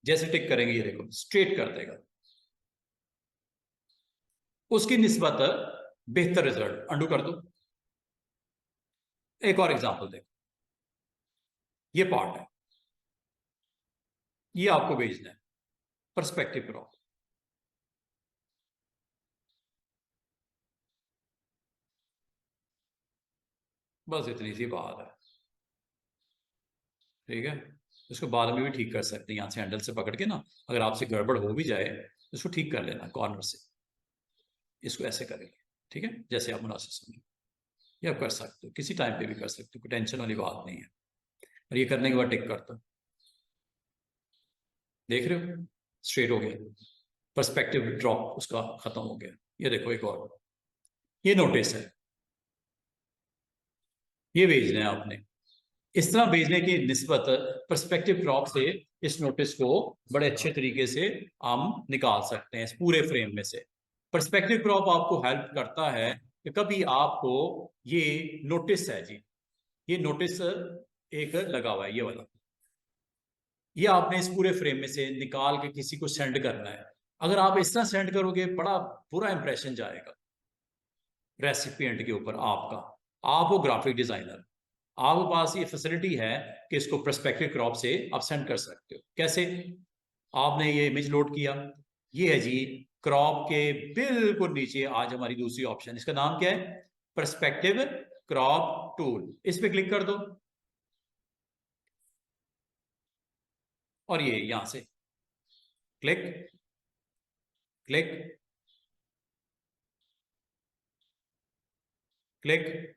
जैसे टिक करेंगे ये देखो स्ट्रेट कर देगा, उसकी निस्बत बेहतर रिजल्ट। अंडू कर दो। एक और एग्जांपल देखो, ये पार्ट है, ये आपको भेजना है पर्सपेक्टिव क्रॉप। बस इतनी सी बात है, ठीक है। इसको बाद में भी ठीक कर सकते हैं, यहाँ से हैंडल से पकड़ के ना, अगर आपसे गड़बड़ हो भी जाए इसको ठीक कर लेना कॉर्नर से, इसको ऐसे करेंगे, ठीक है, जैसे आप मुनासिब समझो। ये आप कर सकते हो, किसी टाइम पे भी कर सकते हो, कोई टेंशन वाली बात नहीं है। और ये करने के बाद टिक करता हूँ, देख रहे हो स्ट्रेट हो गया, पर्सपेक्टिव ड्रॉप उसका खत्म हो गया। ये देखो एक और, ये नोटिस है, ये भेजना है आपने। इस तरह भेजने की निस्बत पर्सपेक्टिव क्रॉप से इस नोटिस को बड़े अच्छे तरीके से हम निकाल सकते हैं इस पूरे फ्रेम में से। पर्सपेक्टिव क्रॉप आपको हेल्प करता है कि कभी आपको ये नोटिस है जी, ये नोटिस एक लगा हुआ है ये वाला, ये आपने इस पूरे फ्रेम में से निकाल के किसी को सेंड करना है। अगर आप इस तरह सेंड करोगे बड़ा बुरा इंप्रेशन जाएगा रेसिपिएंट के ऊपर आपका। आप वो ग्राफिक डिजाइनर, आपके पास ये फैसिलिटी है कि इसको पर्सपेक्टिव क्रॉप से आप सेंड कर सकते हो। कैसे? आपने ये इमेज लोड किया, ये है जी क्रॉप के बिल्कुल नीचे आज हमारी दूसरी ऑप्शन, इसका नाम क्या है? Perspective crop tool. इस पे क्लिक कर दो और ये यहां से क्लिक क्लिक क्लिक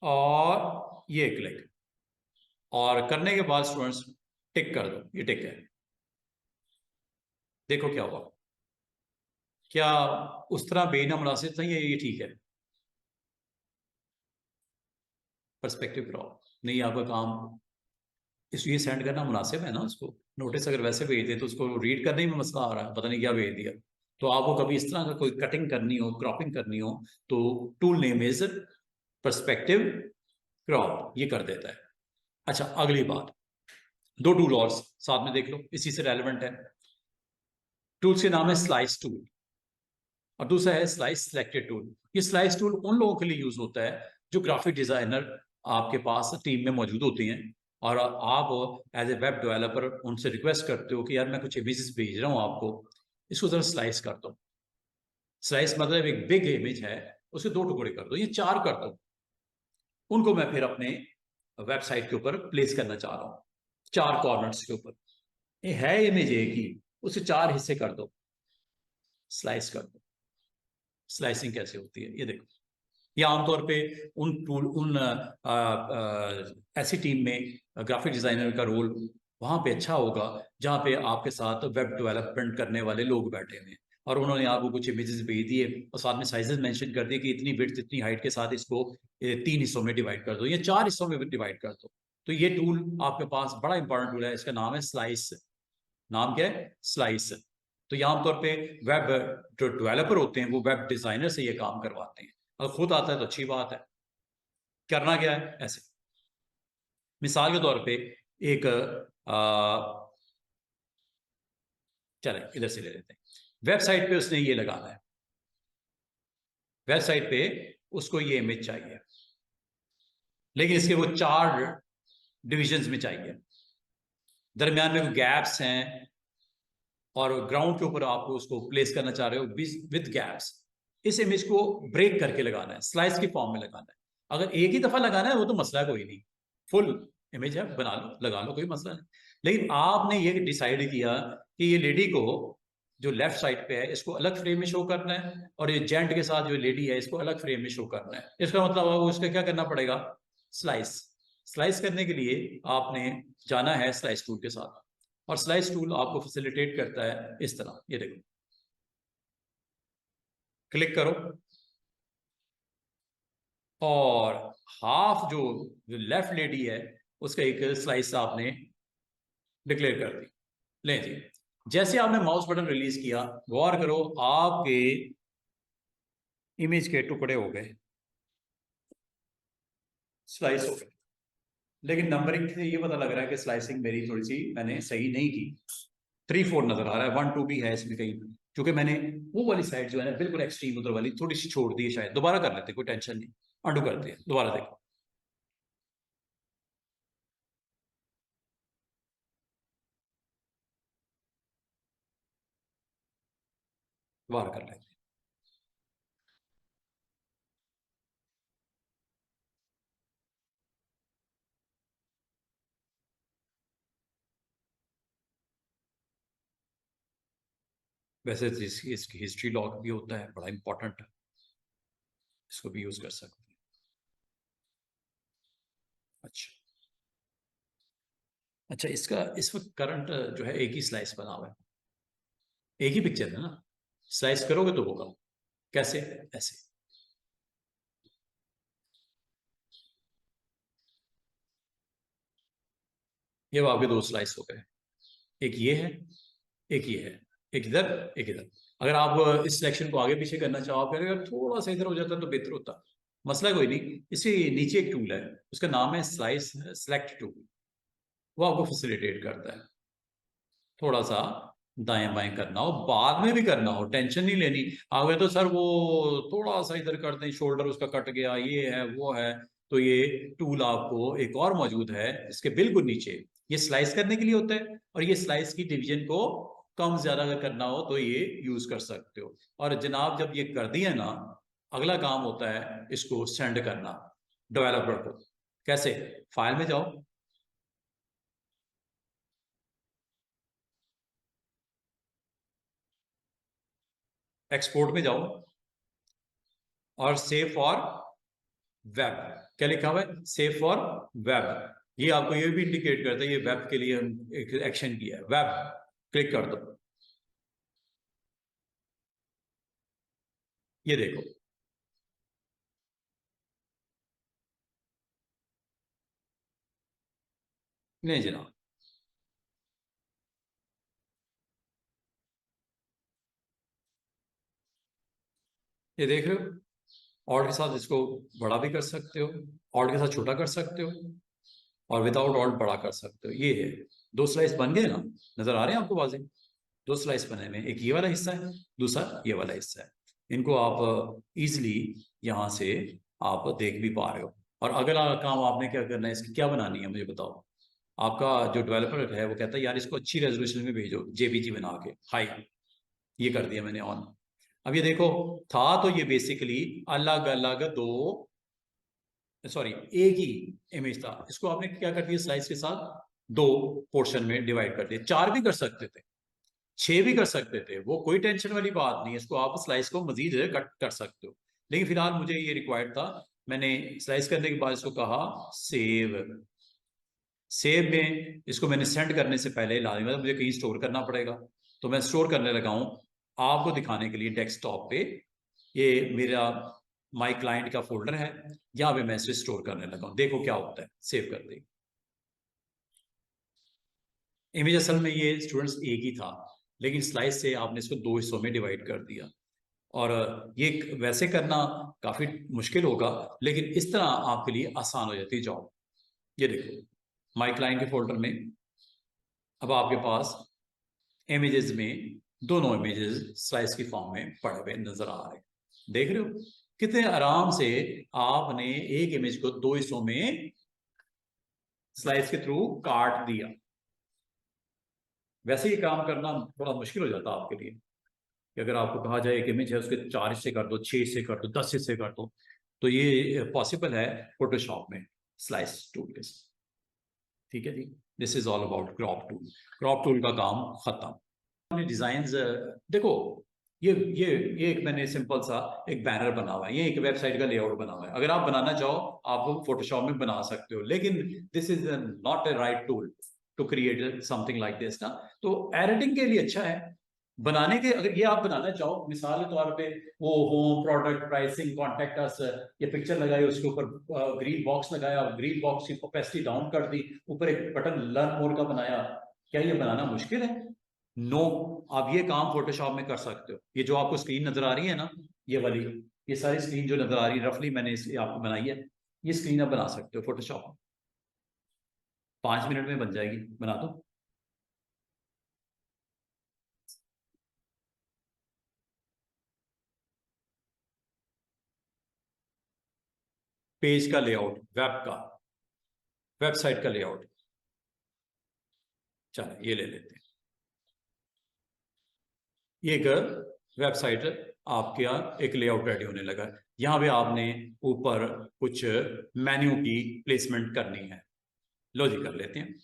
और ये क्लिक, और करने के बाद स्टूडेंट्स टिक कर दो, ये टिक है। देखो क्या हुआ, क्या उस तरह बेना मुनासिब था? ये ठीक है, पर्सपेक्टिव क्रॉप नहीं आपका काम, इस ये सेंड करना मुनासिब है ना उसको? नोटिस अगर वैसे भेज दे तो उसको रीड करने में मसला आ रहा है, पता नहीं क्या भेज दिया। तो आपको कभी इस तरह का कोई कटिंग करनी हो, क्रॉपिंग करनी हो, तो tool name is perspective crop, ये कर देता है। अच्छा अगली बात, दो टूल और साथ में देख लो, इसी से रेलिवेंट है। टूल्स के नाम है स्लाइस टूल और दूसरा है स्लाइस सिलेक्टेड टूल। ये स्लाइस टूल उन लोगों के लिए यूज होता है जो ग्राफिक डिजाइनर आपके पास टीम में मौजूद होते हैं, और आप एज ए वेब डेवलपर उनसे रिक्वेस्ट करते हो कि यार मैं कुछ इमेजेस भेज रहा हूँ आपको, इसको जरा स्लाइस कर दो। स्लाइस मतलब एक बिग इमेज है, उसके दो टुकड़े कर दो, ये चार कर दो, उनको मैं फिर अपने वेबसाइट के ऊपर प्लेस करना चाह रहा हूँ, चार कॉर्नर्स के ऊपर। ये है इमेज एक ही, उसे चार हिस्से कर दो, स्लाइस कर दो। स्लाइसिंग कैसे होती है ये देखो। या आमतौर पे उन टूल उन ऐसी टीम में ग्राफिक डिजाइनर का रोल वहां पे अच्छा होगा जहां पे आपके साथ वेब डेवलपमेंट करने वाले लोग बैठे हुए हैं, और उन्होंने आपको कुछ इमेजेस भेज दिए और साथ में साइजेस मेंशन कर दिए कि इतनी विड्थ इतनी हाइट के साथ इसको तीन हिस्सों में डिवाइड कर दो या चार हिस्सों में डिवाइड कर दो। तो ये टूल आपके पास बड़ा इंपॉर्टेंट टूल है, इसका नाम है स्लाइस। नाम क्या है? स्लाइस। तो ये आमतौर पे वेब जो डेवलपर होते हैं वो वेब डिजाइनर से ये काम करवाते हैं, अगर खुद आता है तो अच्छी बात है। करना क्या है ऐसे, मिसाल के तौर पे एक चले इधर से ले लेते हैं, वेबसाइट पे उसने ये लगाना है, वेबसाइट पे उसको ये इमेज चाहिए, लेकिन इसके वो चार डिविजन्स में चाहिए, दरमियान में गैप्स हैं, और ग्राउंड के ऊपर आपको उसको प्लेस करना चाह रहे हो विद गैप्स। इस इमेज को ब्रेक करके लगाना है, स्लाइस की फॉर्म में लगाना है। अगर एक ही दफा लगाना है वो तो मसला कोई नहीं, फुल इमेज है बना लो लगा लो, कोई मसला नहीं। लेकिन आपने ये डिसाइड किया कि ये लेडी को जो लेफ्ट साइड पे है इसको अलग फ्रेम में शो करना है, और ये जेंट के साथ जो लेडी है इसको अलग फ्रेम में शो करना है। इसका मतलब उसका क्या करना पड़ेगा? स्लाइस। स्लाइस करने के लिए आपने जाना है स्लाइस टूल के साथ, और स्लाइस टूल आपको फैसिलिटेट करता है इस तरह, ये देखो, क्लिक करो और हाफ जो लेफ्ट लेडी है उसका एक स्लाइस आपने डिक्लेयर कर दी। ले जी, जैसे आपने माउस बटन रिलीज किया, गौर करो आपके इमेज के टुकड़े हो गए, स्लाइस हो गए। लेकिन नंबरिंग से ये पता लग रहा है कि स्लाइसिंग मेरी थोड़ी सी मैंने सही नहीं की, 3 4 नजर आ रहा है, 1 2 भी है इसमें कहीं, क्योंकि मैंने वो वाली साइड जो है ना बिल्कुल एक्सट्रीम उधर वाली थोड़ी सी छोड़ दी है, शायद दोबारा कर लेते, कोई टेंशन नहीं, अंडू करते हैं, दोबारा देखो, दोबारा कर लेते वैसे इसकी हिस्ट्री लॉग भी होता है, बड़ा इंपॉर्टेंट है, इसको भी यूज कर सकते हैं। अच्छा अच्छा, इसका इस वक्त करंट जो है एक ही स्लाइस बना हुआ है, एक ही पिक्चर है ना, स्लाइस करोगे तो होगा। कैसे? ऐसे। ये वो आपके दो स्लाइस हो गए, एक ये है, एक ये है, एक इधर, एक इधर। अगर आप इस सिलेक्शन को आगे पीछे करना चाहो, आप अगर थोड़ा सा इधर हो जाता तो बेहतर होता। मसला कोई नहीं, इससे नीचे एक टूल है, उसका नाम है स्लाइस सेलेक्ट टूल। वो आपको फैसिलिटेट करता है, थोड़ा सा दाएं बाएं करना हो, बाद में भी करना हो, टेंशन नहीं लेनी। आगे तो सर वो थोड़ा सा इधर कर दें, शोल्डर उसका कट गया, ये है वो है, तो ये टूल आपको एक और मौजूद है इसके बिल्कुल नीचे। ये स्लाइस करने के लिए होता है, और ये स्लाइस की डिवीजन को कम ज्यादा अगर करना हो तो ये यूज कर सकते हो। और जनाब जब ये कर दिया ना, अगला काम होता है इसको सेंड करना डेवलपर को। कैसे? फाइल में जाओ, एक्सपोर्ट में जाओ, और सेव फॉर वेब। क्या लिखा हुआ है? Save for web. ये आपको ये भी इंडिकेट करता है ये वेब के लिए हम एक एक्शन किया है। वेब क्लिक कर दो, ये देखो। नहीं जनाब, ये देख रहे हो, ऑल्ट के साथ इसको बड़ा भी कर सकते हो, ऑल्ट के साथ छोटा कर सकते हो, और विदाउट ऑल्ट बड़ा कर सकते हो। ये है, दो स्लाइस बन गए ना, नजर आ रहे हैं आपको वाजे? दो स्लाइस बने हुए हैं, एक ये वाला हिस्सा है, दूसरा ये वाला हिस्सा है। इनको आप इजिली यहाँ से आप देख भी पा रहे हो। और अगला काम आपने क्या करना है, इसकी क्या बनानी है मुझे बताओ। आपका जो डेवलपर है वो कहता है यार इसको अच्छी रेजोल्यूशन में भेजो, जेपीजी बना के हाई। ये कर दिया मैंने ऑन। अब ये देखो, था तो ये बेसिकली अलग अलग दो, सॉरी एक ही इमेज था, इसको आपने क्या कर दिया, स्लाइस के साथ दो पोर्शन में डिवाइड कर दिया। चार भी कर सकते थे, छह भी कर सकते थे, वो कोई टेंशन वाली बात नहीं है, इसको आप स्लाइस को मजीद कट कर सकते हो। लेकिन फिलहाल मुझे ये रिक्वायर्ड था, मैंने स्लाइस करने के बाद इसको कहा सेव। सेव में इसको मैंने सेंड करने से पहले लाजमी, मतलब मुझे कहीं स्टोर करना पड़ेगा, तो मैं स्टोर करने लगा हूं आपको दिखाने के लिए डेस्कटॉप पे। ये मेरा माई क्लाइंट का फोल्डर है, यहाँ पे मैं इसे स्टोर करने लगा हूं। देखो क्या होता है, सेव कर दी। इमेज असल में ये स्टूडेंट्स एक ही था, लेकिन स्लाइस से आपने इसको दो हिस्सों में डिवाइड कर दिया। और ये वैसे करना काफी मुश्किल होगा, लेकिन इस तरह आपके लिए आसान हो जाती है जॉब। ये देखो, माई क्लाइंट के फोल्डर में अब आपके पास इमेजेस में दोनों इमेजेस स्लाइस की फॉर्म में पड़े हुए नजर आ रहे हैं। देख रहे हो कितने आराम से आपने एक इमेज को दो हिस्सों में स्लाइस के थ्रू काट दिया। वैसे ही काम करना थोड़ा मुश्किल हो जाता आपके लिए, कि अगर आपको कहा जाए एक इमेज है उसके चार हिस्से कर दो, छह हिस्से कर दो, 10 हिस्से कर दो, तो ये पॉसिबल है फोटोशॉप में स्लाइस टूल के साथ। ठीक है जी, this is all about crop tool. Crop tool का काम खत्म। अपने डिजाइन देखो, ये ये एक मैंने सिंपल सा एक बैनर बना हुआ है, ये एक वेबसाइट का लेआउट बना हुआ है। अगर आप बनाना चाहो आप फोटोशॉप में बना सकते हो, लेकिन this is not a right tool to create something like this ना। तो एडिटिंग के लिए अच्छा है, बनाने के अगर ये आप बनाना चाहो, मिसाल के तौर पे वो home product pricing contact us, ये पिक्चर लगाई, उसके ऊपर ग्रीन बॉक्स लगाया, ग्रीन बॉक्स की ओपेसिटी डाउन कर दी, ऊपर एक बटन लर्न मोर का बनाया, क्या ये बनाना मुश्किल है? नो, आप ये काम फोटोशॉप में कर सकते हो। ये जो आपको स्क्रीन नजर आ रही है ना, ये वाली, ये सारी स्क्रीन जो नजर आ रही है रफली मैंने इसे आपको बनाई है, ये स्क्रीन आप बना सकते हो फोटोशॉप में। 5 मिनट में बन जाएगी, बना दो। पेज का लेआउट, वेब का, वेबसाइट का लेआउट। चलो ये ले लेते हैं, ये एक वेबसाइट आपके यहाँ एक लेआउट रेडी होने लगा है। यहाँ पे आपने ऊपर कुछ मेन्यू की प्लेसमेंट करनी है। लो जी कर लेते हैं।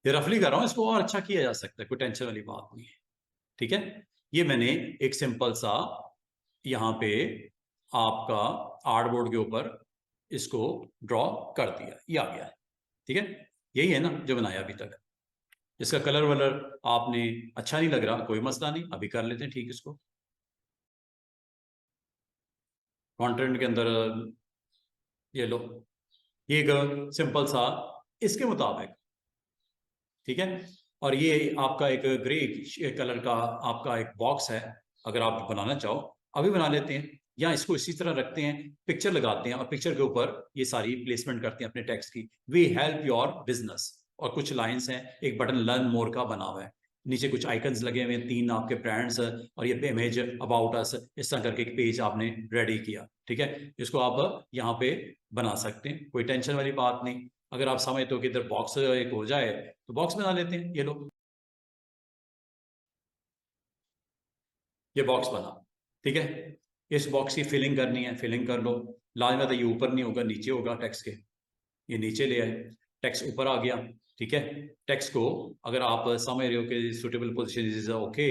ये रफली कर रहा हूं, इसको और अच्छा किया जा सकता है, कोई टेंशन वाली बात नहीं है। ठीक है, ये मैंने एक सिंपल सा यहाँ पे आपका आर्टबोर्ड के ऊपर इसको ड्रॉ कर दिया, ये आ गया है। ठीक है, यही है ना जो बनाया अभी तक। इसका कलर वलर आपने अच्छा नहीं लग रहा, कोई मसला नहीं, अभी कर लेते हैं ठीक इसको। कंटेंट के अंदर ये लो, ये एक सिंपल सा इसके मुताबिक। ठीक है, और ये आपका एक ग्रे कलर का आपका एक बॉक्स है, अगर आप बनाना चाहो अभी बना लेते हैं, या इसको इसी तरह रखते हैं, पिक्चर लगाते हैं और पिक्चर के ऊपर ये सारी प्लेसमेंट करते हैं अपने टेक्स्ट की। वी हेल्प योर बिजनेस, और कुछ लाइंस हैं, एक बटन लर्न मोर का बना हुआ है, नीचे कुछ आइकन्स लगे हुए हैं, 3 आपके ब्रांड्स, और ये इमेज अबाउट अस, इस तरह करके एक पेज आपने रेडी किया। ठीक है, इसको आप यहाँ पे बना सकते हैं, कोई टेंशन वाली बात नहीं। अगर आप समझते हो कि इधर बॉक्स एक हो जाए तो बॉक्स बना लेते हैं, ये लो, ये बॉक्स बना। ठीक है, इस बॉक्स की फिलिंग करनी है, फिलिंग कर लो। लाजमी बात है, ये ऊपर नहीं होगा, नीचे होगा टेक्स्ट के, ये नीचे ले आए, टेक्स्ट ऊपर आ गया। ठीक है, टेक्स्ट को अगर आप समझ रहे हो कि suitable position is okay,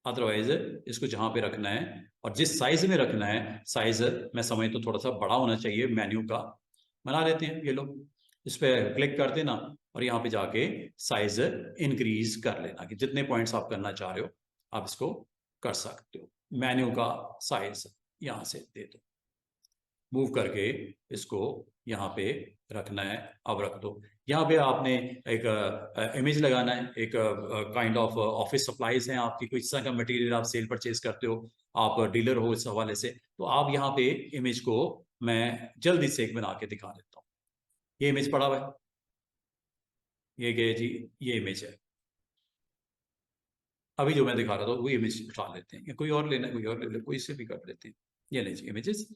otherwise इसको जहां पे रखना है और जिस साइज में रखना है, साइज मैं समझ तो थोड़ा सा बड़ा होना चाहिए मेन्यू का, बना लेते हैं। ये लो, इस पर क्लिक कर देना और यहाँ पे जाके साइज इंक्रीज कर लेना, कि जितने पॉइंट्स आप करना चाह रहे हो आप इसको कर सकते हो। मेन्यू का साइज यहाँ से दे दो, मूव करके इसको यहाँ पे रखना है, अब रख दो। यहाँ पे आपने एक इमेज लगाना है, एक काइंड ऑफ ऑफिस सप्लाईज हैं आपकी, कोई इस तरह का मटेरियल आप सेल परचेज करते हो, आप डीलर हो इस हवाले से, तो आप यहाँ पे इमेज को मैं जल्दी से एक बना के दिखा देता हूँ। ये इमेज पड़ा हुआ है, ये गए जी, ये इमेज है। अभी जो मैं दिखा रहा था वो इमेज उठा लेते हैं, या कोई और लेना है कोई और ले ले, कोई से भी कर लेते हैं। ये ले जी इमेजेस,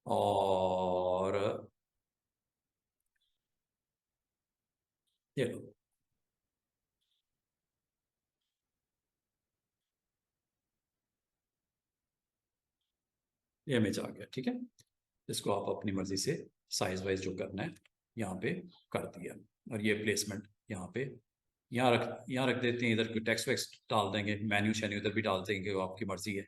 और ये लो, ये इमेज आ गया। ठीक है, इसको आप अपनी मर्जी से साइज वाइज जो करना है यहाँ पे कर दिया, और ये प्लेसमेंट यहाँ पे यहाँ रख देते हैं। इधर कोई टेक्स्ट वेक्स्ट डाल देंगे, मेन्यू शेन्यू इधर भी डाल देंगे, वो आपकी मर्जी है।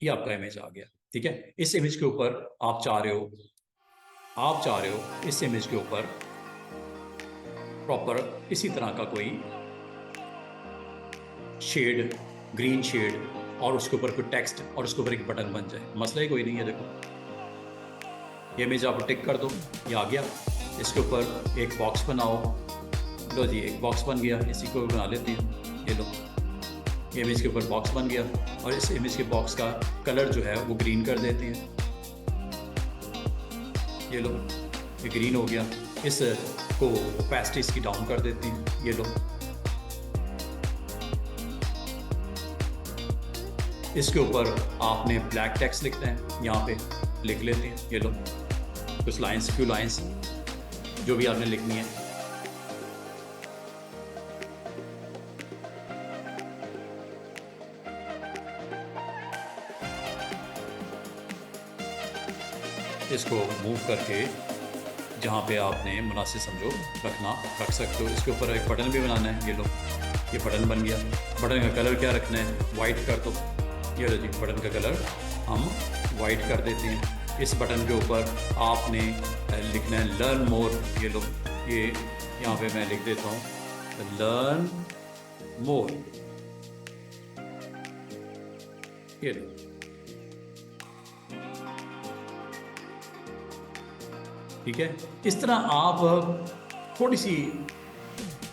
ये आपका इमेज आ गया। ठीक है, इस इमेज के ऊपर आप चाह रहे हो इस इमेज के ऊपर प्रॉपर इसी तरह का कोई शेड, ग्रीन शेड, और उसके ऊपर कोई टेक्स्ट, और उसके ऊपर एक बटन बन जाए, मसला ही कोई नहीं है। देखो, ये इमेज आप टिक कर दो, ये आ गया। इसके ऊपर एक बॉक्स बनाओ, लो जी एक बॉक्स बन गया, इसी को बना लेते हैं। ये लो, ये इमेज के ऊपर बॉक्स बन गया, और इस इमेज के बॉक्स का कलर जो है वो ग्रीन कर देते हैं। ये लो, ये ग्रीन हो गया। इस को ओपेसिटी इसकी डाउन कर देते हैं। ये लो, इसके ऊपर आपने ब्लैक टेक्स्ट लिखना है, यहाँ पे लिख लेते हैं। ये लो, कुछ लाइंस, फ्यू लाइंस जो भी आपने लिखनी है। इसको मूव करके जहाँ पे आपने मुनासिब समझो रख सकते हो। इसके ऊपर एक बटन भी बनाना है। ये लो, ये बटन बन गया। बटन का कलर क्या रखना है, वाइट कर दो। ये लो जी, बटन का कलर हम वाइट कर देते हैं। इस बटन के ऊपर आपने लिखना है लर्न मोर। ये लो, ये यहाँ पे मैं लिख देता हूँ लर्न मोर। ये लो, ठीक है। इस तरह आप थोड़ी सी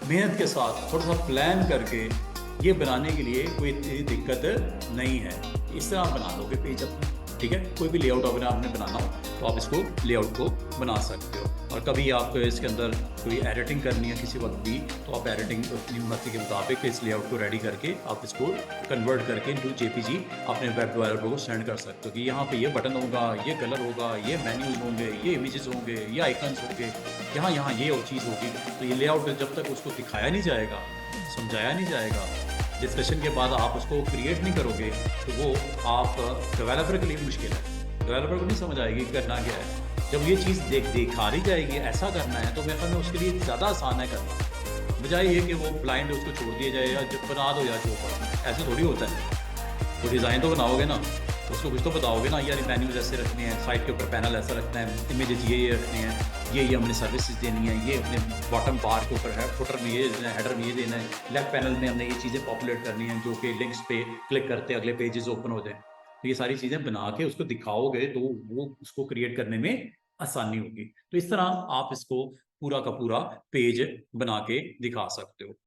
मेहनत के साथ, थोड़ा सा प्लान करके ये बनाने के लिए कोई दिक्कत नहीं है। इस तरह आप बना लोगे पेज अपना। ठीक है, कोई भी लेआउट अगर आपने बनाना हो तो आप इसको लेआउट को बना सकते हो। और कभी आपको इसके अंदर कोई एडिटिंग करनी है किसी वक्त भी, तो आप एडिटिंग अपनी मर्जी के मुताबिक इस लेआउट को रेडी करके आप इसको कन्वर्ट करके इनटू जेपीजी अपने वेब डेवलपर को सेंड कर सकते हो कि यहाँ पे ये बटन होगा, ये कलर होगा, ये मेन्यूज होंगे, ये इमेजेस होंगे, ये आइकन्स होंगे, यहाँ ये और चीज़ होगी। तो ये लेआउट जब तक उसको दिखाया नहीं जाएगा, समझाया नहीं जाएगा, डिस्कशन के बाद आप उसको क्रिएट नहीं करोगे, तो वो आप डेवलपर के लिए मुश्किल है। डेवलपर को नहीं समझ आएगी करना क्या है। जब ये चीज़ दिखा रही जाएगी ऐसा करना है, तो मेरे ख्याल में उसके लिए ज़्यादा आसान है करना, बजाय ये कि वो ब्लाइंड उसको छोड़ दिया जाए या जब बना दो यार जो ऊपर, ऐसे थोड़ी होता है। तो डिज़ाइन तो बनाओगे ना, तो उसको कुछ तो बताओगे ना, यार मेन्यूज़ ऐसे रखने हैं, साइट के ऊपर पैनल ऐसा रखना है, इमेजेस ये रखने हैं, ये हमने सर्विसेज देनी है, ये अपने बॉटम बार के ऊपर है, फुटर में ये देना है, हेडर में ये देना है, लेफ्ट पैनल में हमने ये चीज़ें पॉपुलेट करनी है जो कि लिंक्स पे क्लिक करते अगले पेजेस ओपन हो जाए। तो ये सारी चीज़ें बना के उसको दिखाओगे तो वो उसको क्रिएट करने में आसानी होगी। तो इस तरह आप इसको पूरा का पूरा पेज बना के दिखा सकते हो।